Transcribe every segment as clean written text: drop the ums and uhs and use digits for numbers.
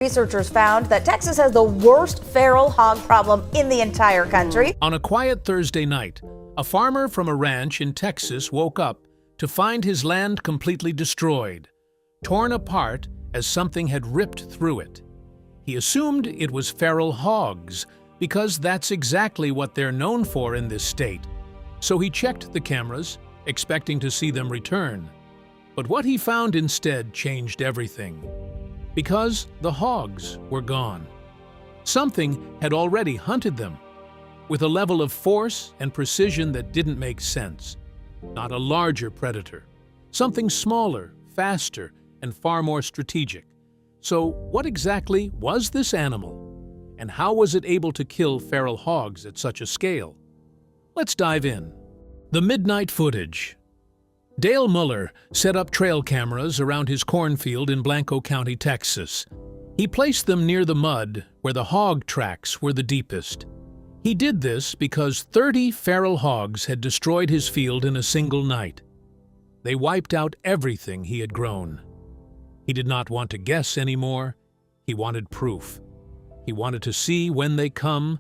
Researchers found that Texas has the worst feral hog problem in the entire country. On a quiet Thursday night, a farmer from a ranch in Texas woke up to find his land completely destroyed, torn apart as something had ripped through it. He assumed it was feral hogs, because that's exactly what they're known for in this state. So he checked the cameras, expecting to see them return. But what he found instead changed everything. Because the hogs were gone. Something had already hunted them, with a level of force and precision that didn't make sense. Not a larger predator. Something smaller, faster, and far more strategic. So what exactly was this animal? And how was it able to kill feral hogs at such a scale? Let's dive in. The midnight footage. Dale Muller set up trail cameras around his cornfield in Blanco County, Texas. He placed them near the mud where the hog tracks were the deepest. He did this because 30 feral hogs had destroyed his field in a single night. They wiped out everything he had grown. He did not want to guess anymore. He wanted proof. He wanted to see when they come,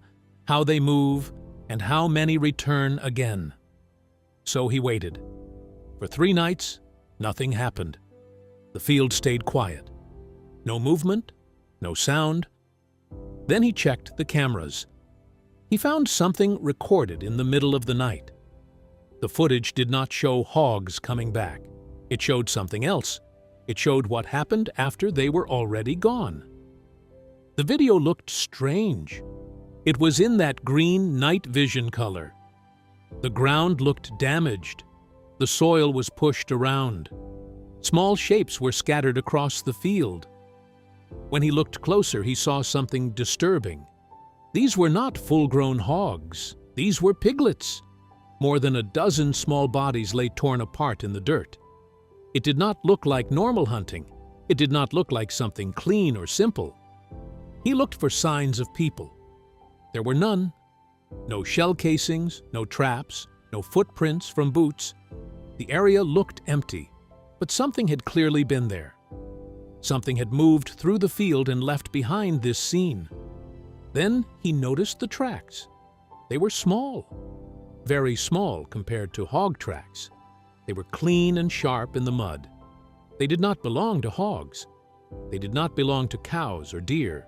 how they move, and how many return again. So he waited. For 3 nights, nothing happened. The field stayed quiet. No movement, no sound. Then he checked the cameras. He found something recorded in the middle of the night. The footage did not show hogs coming back. It showed something else. It showed what happened after they were already gone. The video looked strange. It was in that green night vision color. The ground looked damaged. The soil was pushed around. Small shapes were scattered across the field. When he looked closer, he saw something disturbing. These were not full-grown hogs. These were piglets. More than a dozen small bodies lay torn apart in the dirt. It did not look like normal hunting. It did not look like something clean or simple. He looked for signs of people. There were none. No shell casings, no traps, no footprints from boots. The area looked empty, but something had clearly been there. Something had moved through the field and left behind this scene. Then he noticed the tracks. They were small, very small compared to hog tracks. They were clean and sharp in the mud. They did not belong to hogs. They did not belong to cows or deer.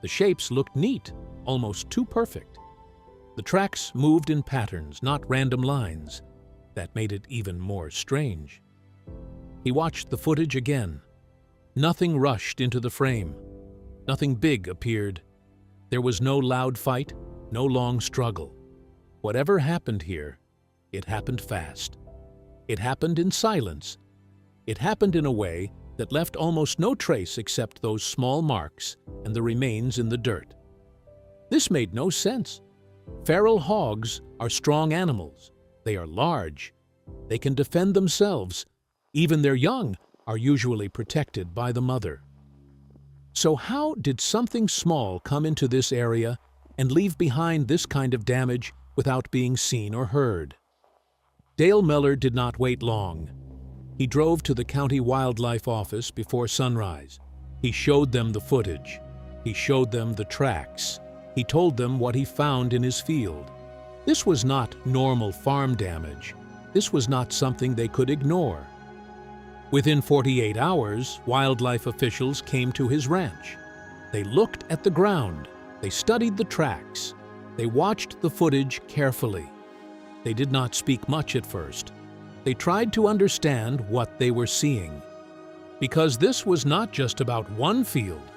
The shapes looked neat, almost too perfect. The tracks moved in patterns, not random lines. That made it even more strange. He watched the footage again. Nothing rushed into the frame. Nothing big appeared. There was no loud fight, no long struggle. Whatever happened here, it happened fast. It happened in silence. It happened in a way that left almost no trace except those small marks and the remains in the dirt. This made no sense. Feral hogs are strong animals. They are large. They can defend themselves. Even their young are usually protected by the mother. So how did something small come into this area and leave behind this kind of damage without being seen or heard? Dale Muller did not wait long. He drove to the county wildlife office before sunrise. He showed them the footage. He showed them the tracks. He told them what he found in his field. This was not normal farm damage. This was not something they could ignore. Within 48 hours, wildlife officials came to his ranch. They looked at the ground. They studied the tracks. They watched the footage carefully. They did not speak much at first. They tried to understand what they were seeing. Because this was not just about one field.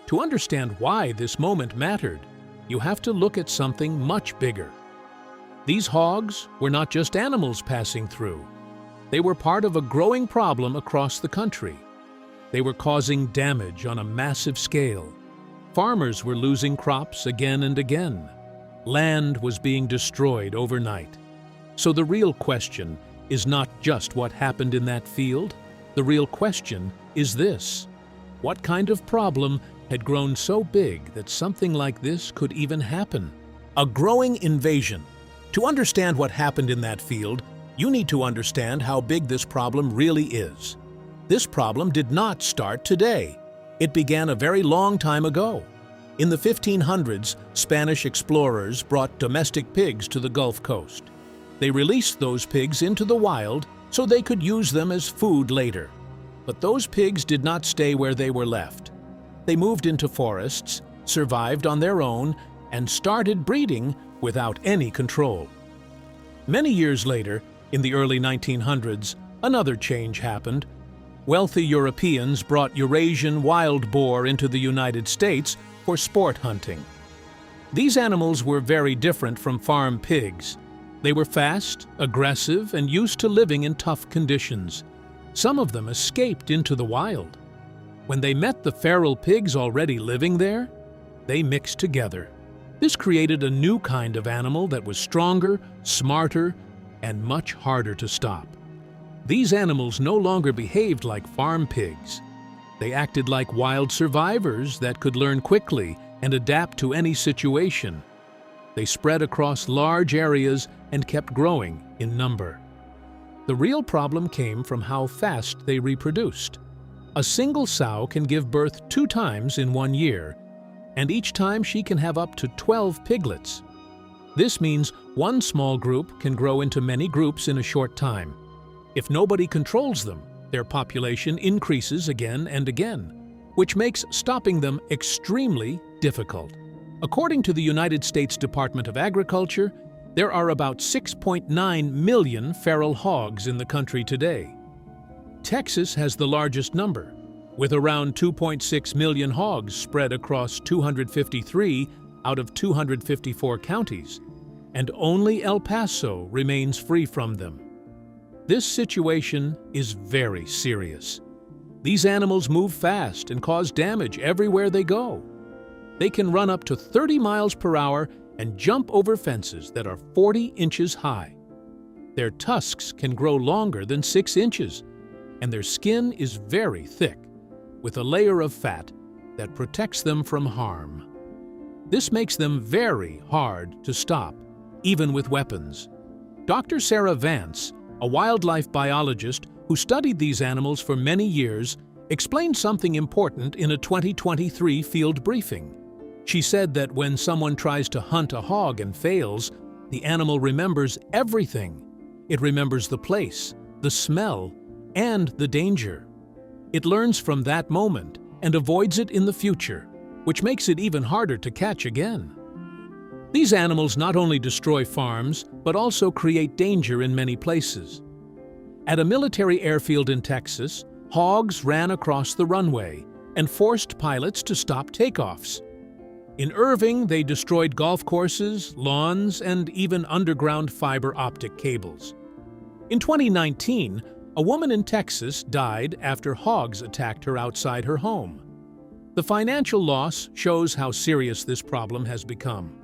To understand why this moment mattered, you have to look at something much bigger. These hogs were not just animals passing through. They were part of a growing problem across the country. They were causing damage on a massive scale. Farmers were losing crops again and again. Land was being destroyed overnight. So the real question is not just what happened in that field. The real question is this: what kind of problem had grown so big that something like this could even happen? A growing invasion. To understand what happened in that field, you need to understand how big this problem really is. This problem did not start today. It began a very long time ago. In the 1500s, Spanish explorers brought domestic pigs to the Gulf Coast. They released those pigs into the wild so they could use them as food later. But those pigs did not stay where they were left. They moved into forests, survived on their own, and started breeding without any control. Many years later, in the early 1900s, another change happened. Wealthy Europeans brought Eurasian wild boar into the United States for sport hunting. These animals were very different from farm pigs. They were fast, aggressive, and used to living in tough conditions. Some of them escaped into the wild. When they met the feral pigs already living there, they mixed together. This created a new kind of animal that was stronger, smarter, and much harder to stop. These animals no longer behaved like farm pigs. They acted like wild survivors that could learn quickly and adapt to any situation. They spread across large areas and kept growing in number. The real problem came from how fast they reproduced. A single sow can give birth 2 times in 1 year, and each time she can have up to 12 piglets. This means one small group can grow into many groups in a short time. If nobody controls them, their population increases again and again, which makes stopping them extremely difficult. According to the United States Department of Agriculture, there are about 6.9 million feral hogs in the country today. Texas has the largest number, with around 2.6 million hogs spread across 253 out of 254 counties, and only El Paso remains free from them. This situation is very serious. These animals move fast and cause damage everywhere they go. They can run up to 30 miles per hour and jump over fences that are 40 inches high. Their tusks can grow longer than 6 inches, and their skin is very thick, with a layer of fat that protects them from harm. This makes them very hard to stop, even with weapons. Dr. Sarah Vance, a wildlife biologist who studied these animals for many years, explained something important in a 2023 field briefing. She said that when someone tries to hunt a hog and fails, the animal remembers everything. It remembers the place, the smell, and the danger. It learns from that moment and avoids it in the future, which makes it even harder to catch again. These animals not only destroy farms, but also create danger in many places. At a military airfield in Texas, hogs ran across the runway and forced pilots to stop takeoffs. In Irving, they destroyed golf courses, lawns, and even underground fiber optic cables. In 2019, a woman in Texas died after hogs attacked her outside her home. The financial loss shows how serious this problem has become.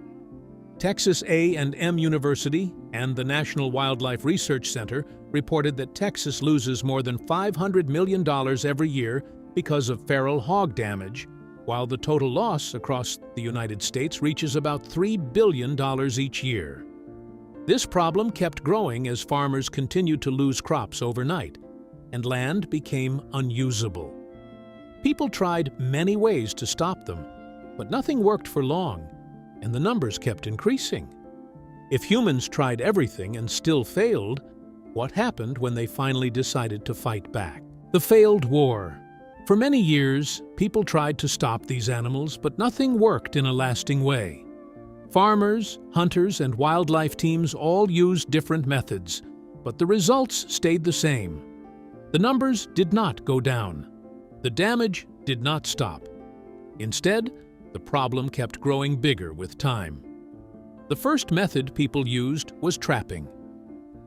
Texas A&M University and the National Wildlife Research Center reported that Texas loses more than $500 million every year because of feral hog damage, while the total loss across the United States reaches about $3 billion each year. This problem kept growing as farmers continued to lose crops overnight, and land became unusable. People tried many ways to stop them, but nothing worked for long, and the numbers kept increasing. If humans tried everything and still failed, what happened when they finally decided to fight back? The failed war. For many years, people tried to stop these animals, but nothing worked in a lasting way. Farmers, hunters, and wildlife teams all used different methods, but the results stayed the same. The numbers did not go down. The damage did not stop. Instead, the problem kept growing bigger with time. The first method people used was trapping.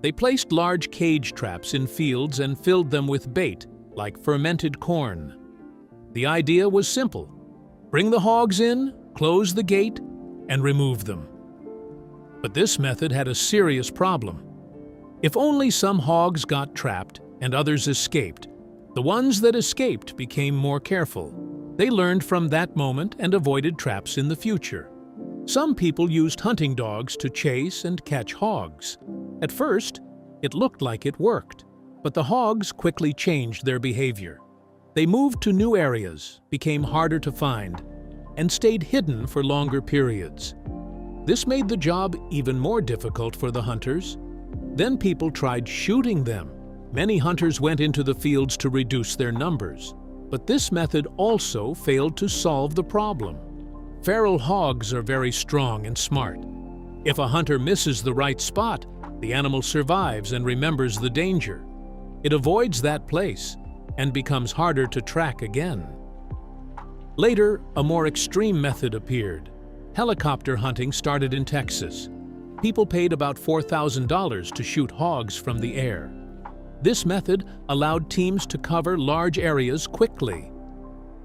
They placed large cage traps in fields and filled them with bait, like fermented corn. The idea was simple: bring the hogs in, close the gate, and remove them. But this method had a serious problem. If only some hogs got trapped and others escaped, the ones that escaped became more careful. They learned from that moment and avoided traps in the future. Some people used hunting dogs to chase and catch hogs. At first, it looked like it worked, but the hogs quickly changed their behavior. They moved to new areas, became harder to find, and stayed hidden for longer periods. This made the job even more difficult for the hunters. Then people tried shooting them. Many hunters went into the fields to reduce their numbers, but this method also failed to solve the problem. Feral hogs are very strong and smart. If a hunter misses the right spot, the animal survives and remembers the danger. It avoids that place and becomes harder to track again. Later, a more extreme method appeared. Helicopter hunting started in Texas. People paid about $4,000 to shoot hogs from the air. This method allowed teams to cover large areas quickly.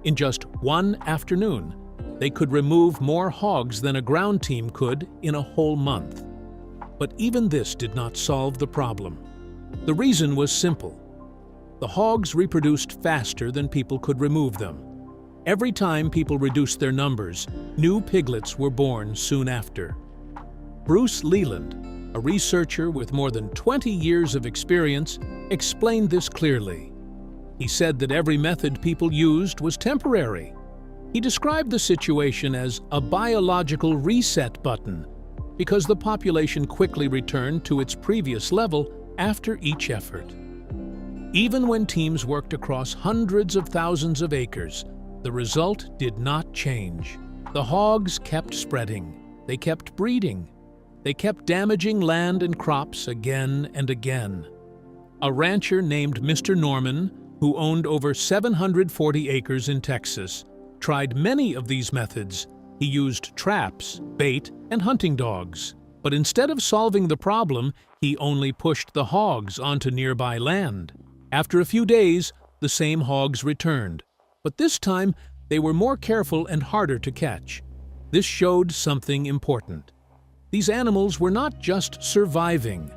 In just one afternoon, they could remove more hogs than a ground team could in a whole month. But even this did not solve the problem. The reason was simple. The hogs reproduced faster than people could remove them. Every time people reduced their numbers, new piglets were born soon after. Bruce Leland, a researcher with more than 20 years of experience, explained this clearly. He said that every method people used was temporary. He described the situation as a biological reset button because the population quickly returned to its previous level after each effort. Even when teams worked across hundreds of thousands of acres, the result did not change. The hogs kept spreading. They kept breeding. They kept damaging land and crops again and again. A rancher named Mr. Norman, who owned over 740 acres in Texas, tried many of these methods. He used traps, bait, and hunting dogs. But instead of solving the problem, he only pushed the hogs onto nearby land. After a few days, the same hogs returned. But this time, they were more careful and harder to catch. This showed something important. These animals were not just surviving.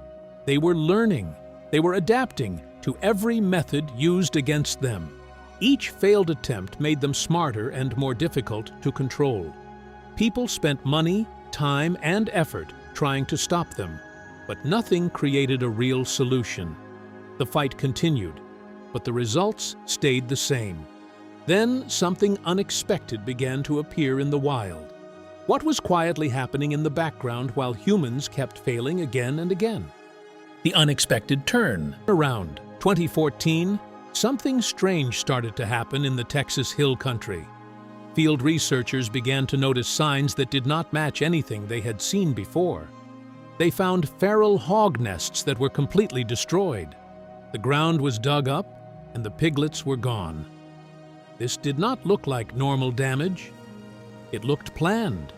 They were learning. They were adapting to every method used against them. Each failed attempt made them smarter and more difficult to control. People spent money, time, and effort trying to stop them, but nothing created a real solution. The fight continued, but the results stayed the same. Then something unexpected began to appear in the wild. What was quietly happening in the background while humans kept failing again and again? The unexpected turn. Around 2014, something strange started to happen in the Texas Hill Country. Field researchers began to notice signs that did not match anything they had seen before. They found feral hog nests that were completely destroyed. The ground was dug up, and the piglets were gone. This did not look like normal damage. It looked planned.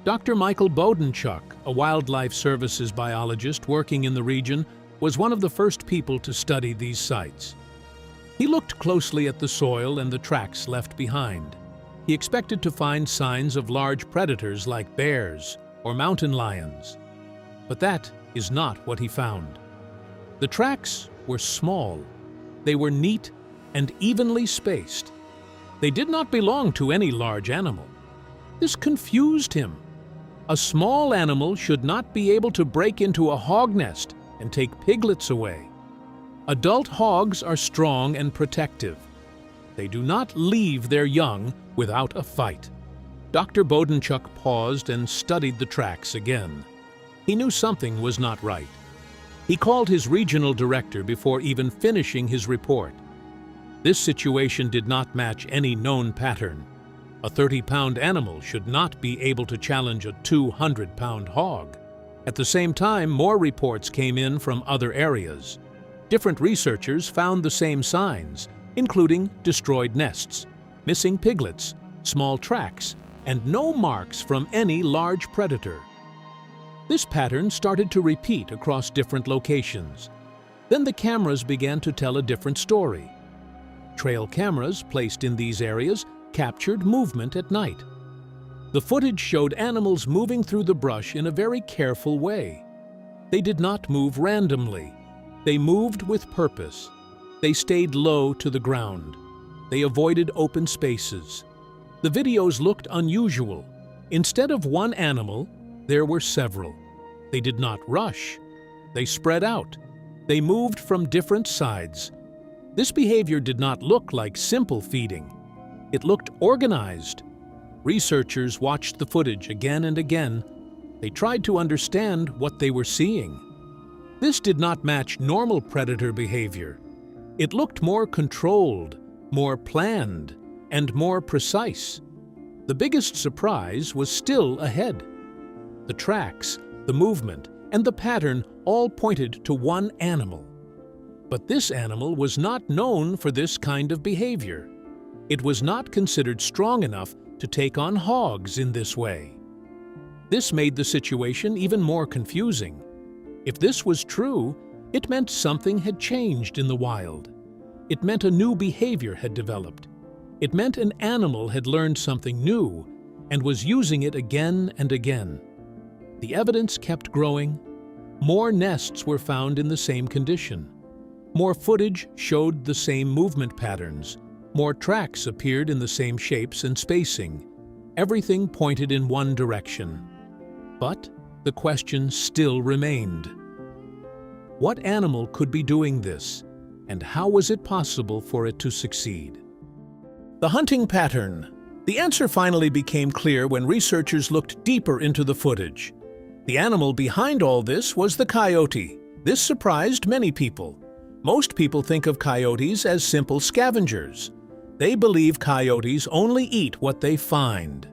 Dr. Michael Bodenchuk, a wildlife services biologist working in the region, was one of the first people to study these sites. He looked closely at the soil and the tracks left behind. He expected to find signs of large predators like bears or mountain lions. But that is not what he found. The tracks were small. They were neat and evenly spaced. They did not belong to any large animal. This confused him. A small animal should not be able to break into a hog nest and take piglets away. Adult hogs are strong and protective. They do not leave their young without a fight. Dr. Bodenchuk paused and studied the tracks again. He knew something was not right. He called his regional director before even finishing his report. This situation did not match any known pattern. A 30-pound animal should not be able to challenge a 200-pound hog. At the same time, more reports came in from other areas. Different researchers found the same signs, including destroyed nests, missing piglets, small tracks, and no marks from any large predator. This pattern started to repeat across different locations. Then the cameras began to tell a different story. Trail cameras placed in these areas captured movement at night. The footage showed animals moving through the brush in a very careful way. They did not move randomly. They moved with purpose. They stayed low to the ground. They avoided open spaces. The videos looked unusual. Instead of one animal, there were several. They did not rush. They spread out. They moved from different sides. This behavior did not look like simple feeding. It looked organized. Researchers watched the footage again and again. They tried to understand what they were seeing. This did not match normal predator behavior. It looked more controlled, more planned, and more precise. The biggest surprise was still ahead. The tracks, the movement, and the pattern all pointed to one animal. But this animal was not known for this kind of behavior. It was not considered strong enough to take on hogs in this way. This made the situation even more confusing. If this was true, it meant something had changed in the wild. It meant a new behavior had developed. It meant an animal had learned something new and was using it again and again. The evidence kept growing. More nests were found in the same condition. More footage showed the same movement patterns. More tracks appeared in the same shapes and spacing. Everything pointed in one direction. But the question still remained. What animal could be doing this, and how was it possible for it to succeed? The hunting pattern. The answer finally became clear when researchers looked deeper into the footage. The animal behind all this was the coyote. This surprised many people. Most people think of coyotes as simple scavengers. They believe coyotes only eat what they find.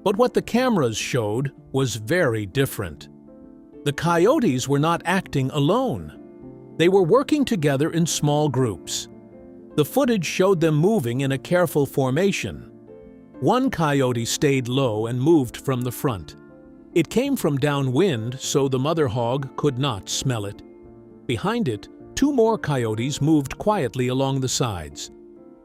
But what the cameras showed was very different. The coyotes were not acting alone. They were working together in small groups. The footage showed them moving in a careful formation. One coyote stayed low and moved from the front. It came from downwind, so the mother hog could not smell it. Behind it, two more coyotes moved quietly along the sides.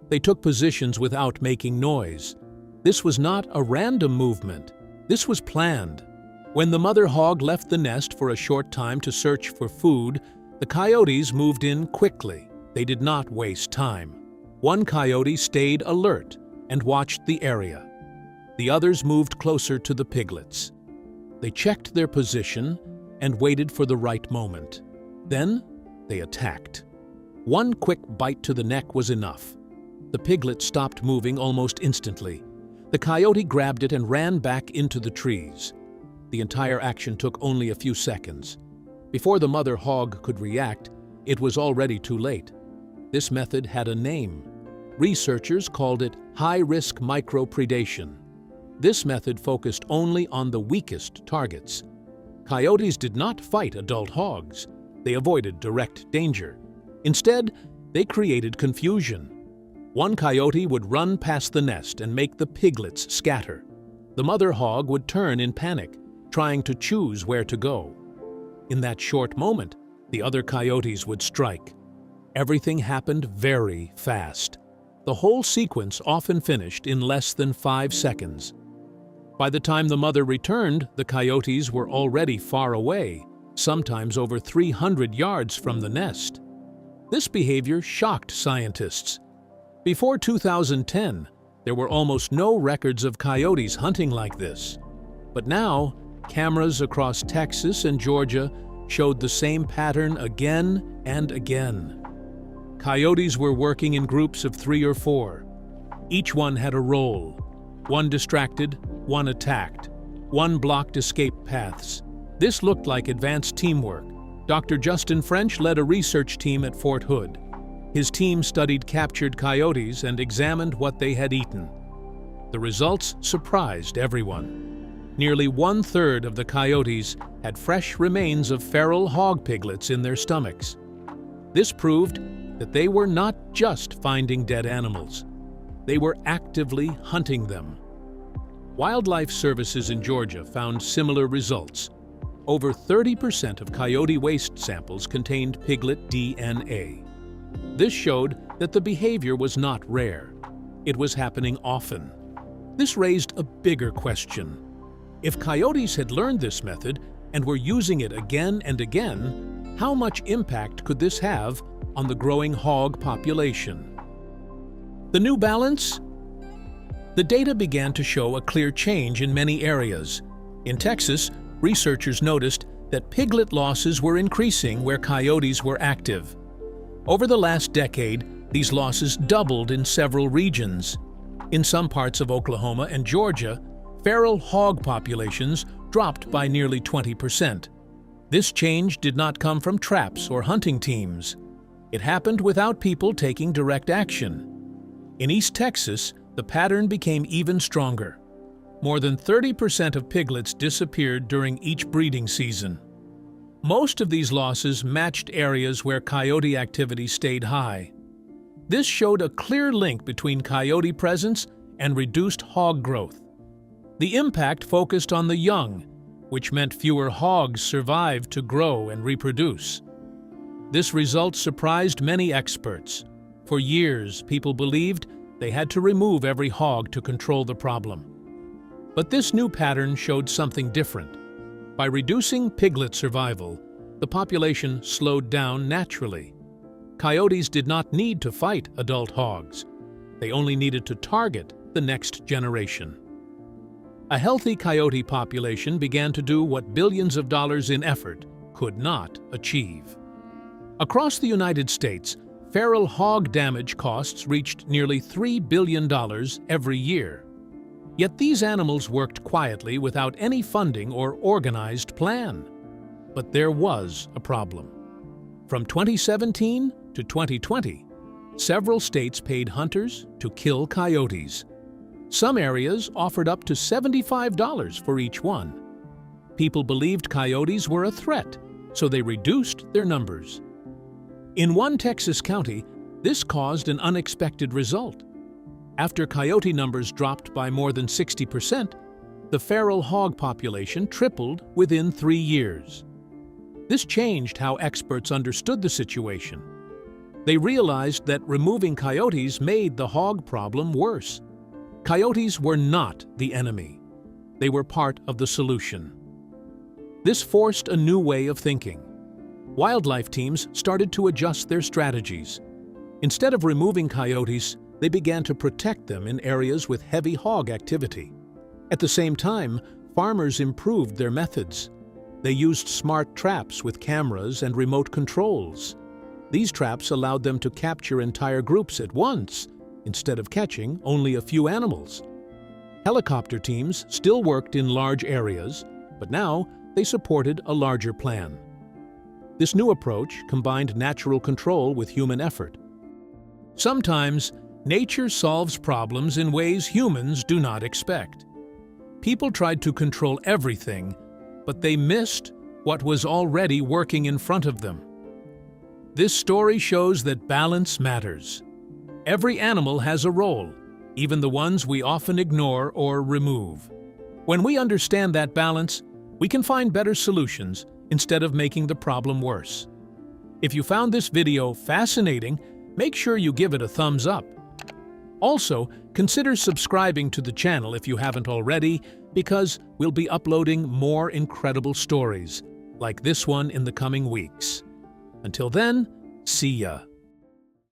They took positions without making noise. This was not a random movement. This was planned. When the mother hog left the nest for a short time to search for food, the coyotes moved in quickly. They did not waste time. One coyote stayed alert and watched the area. The others moved closer to the piglets. They checked their position and waited for the right moment. Then they attacked. One quick bite to the neck was enough. The piglet stopped moving almost instantly. The coyote grabbed it and ran back into the trees. The entire action took only a few seconds. Before the mother hog could react, it was already too late. This method had a name. Researchers called it high-risk micropredation. This method focused only on the weakest targets. Coyotes did not fight adult hogs. They avoided direct danger. Instead, they created confusion. One coyote would run past the nest and make the piglets scatter. The mother hog would turn in panic, trying to choose where to go. In that short moment, the other coyotes would strike. Everything happened very fast. The whole sequence often finished in less than 5 seconds. By the time the mother returned, the coyotes were already far away, sometimes over 300 yards from the nest. This behavior shocked scientists. Before 2010, there were almost no records of coyotes hunting like this. But now, cameras across Texas and Georgia showed the same pattern again and again. Coyotes were working in groups of 3 or 4. Each one had a role. One distracted, one attacked. One blocked escape paths. This looked like advanced teamwork. Dr. Justin French led a research team at Fort Hood. His team studied captured coyotes and examined what they had eaten. The results surprised everyone. Nearly 1/3 of the coyotes had fresh remains of feral hog piglets in their stomachs. This proved that they were not just finding dead animals. They were actively hunting them. Wildlife services in Georgia found similar results. Over 30% of coyote waste samples contained piglet DNA. This showed that the behavior was not rare. It was happening often. This raised a bigger question. If coyotes had learned this method and were using it again and again, how much impact could this have on the growing hog population? The new balance? The data began to show a clear change in many areas. In Texas, researchers noticed that piglet losses were increasing where coyotes were active. Over the last decade, These losses doubled in several regions. In some parts of Oklahoma and Georgia, feral hog populations dropped by nearly 20%. This change did not come from traps or hunting teams. It happened without people taking direct action. In East Texas, the pattern became even stronger. More than 30% of piglets disappeared during each breeding season. Most of these losses matched areas where coyote activity stayed high. This showed a clear link between coyote presence and reduced hog growth. The impact focused on the young, which meant fewer hogs survived to grow and reproduce. This result surprised many experts. For years, people believed they had to remove every hog to control the problem. But this new pattern showed something different. By reducing piglet survival, the population slowed down naturally. Coyotes did not need to fight adult hogs. They only needed to target the next generation. A healthy coyote population began to do what billions of dollars in effort could not achieve. Across the United States, feral hog damage costs reached nearly $3 billion every year. Yet these animals worked quietly without any funding or organized plan. But there was a problem. From 2017 to 2020, several states paid hunters to kill coyotes. Some areas offered up to $75 for each one. People believed coyotes were a threat, so they reduced their numbers. In one Texas county, this caused an unexpected result. After coyote numbers dropped by more than 60%, the feral hog population tripled within 3 years. This changed how experts understood the situation. They realized that removing coyotes made the hog problem worse. Coyotes were not the enemy. They were part of the solution. This forced a new way of thinking. Wildlife teams started to adjust their strategies. Instead of removing coyotes, they began to protect them in areas with heavy hog activity. At the same time, farmers improved their methods. They used smart traps with cameras and remote controls. These traps allowed them to capture entire groups at once, instead of catching only a few animals. Helicopter teams still worked in large areas, but now they supported a larger plan. This new approach combined natural control with human effort. Sometimes, nature solves problems in ways humans do not expect. People tried to control everything, but they missed what was already working in front of them. This story shows that balance matters. Every animal has a role, even the ones we often ignore or remove. When we understand that balance, we can find better solutions instead of making the problem worse. If you found this video fascinating, make sure you give it a thumbs up. Also, consider subscribing to the channel if you haven't already, because we'll be uploading more incredible stories like this one in the coming weeks. Until then, see ya!